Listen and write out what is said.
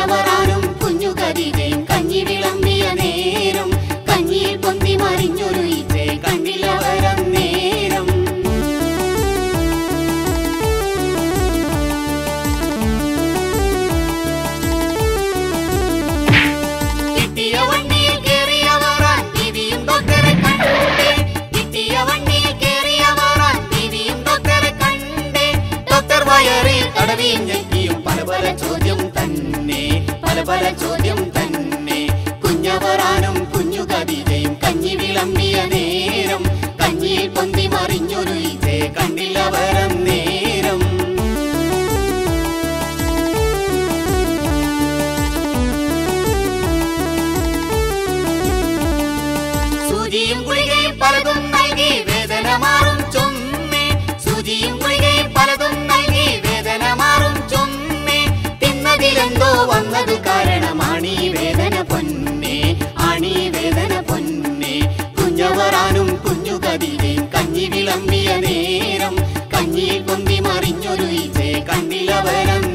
കുഞ്ഞവറാനും കുഞ്ഞു കവിതയും കഞ്ഞി വിളമ്പിയ നേരം കഞ്ഞിയിൽ പൊന്തി മറിഞ്ഞൊരു ഈച്ചെ കണ്ടില്ല വരന്നേരം. കിട്ടിയ വണ്ടിയിൽ കേറിയവറാൻ ബീവിയും ഡോക്ടറെ കണ്ടേ. കിട്ടിയ വണ്ടിയിൽ കേറിയവറാൻ ബീവിയും ഡോക്ടറെ കണ്ടേ. ഡോക്ടർ വയറിൽ തടവിയും ഞെക്കിയും പല പല ചോദ്യം തന്നെ, പല പല ചോദ്യം തന്നെ. കുഞ്ഞവറാനും കുഞ്ഞു കവിതയും കഞ്ഞി വിളമ്പിയ നേരം കഞ്ഞിയിൽ പൊന്തി മറിഞ്ഞൊരു ഈച്ചെ കണ്ടില്ല വരന്നേരം. സൂചിയും ഗുളികയും പലതും നൽകി വേദന മാറും ചൊമ്മേ. സൂചിയും ഗുളികയും പലതും നൽകി വേദന മാറും ചൊമ്മേ. തിന്നതിലെന്തോ വന്നത് കാരണമാണീ വേദന പൊന്നേ, ആണീ വേദന പൊന്നേ. കുഞ്ഞവറാനും കുഞ്ഞു കവിതയും കഞ്ഞി വിളമ്പിയ നേരം കഞ്ഞിയിൽ പൊന്തി മറിഞ്ഞൊരു ഈച്ചെ കണ്ടില്ല വരന്നേരം.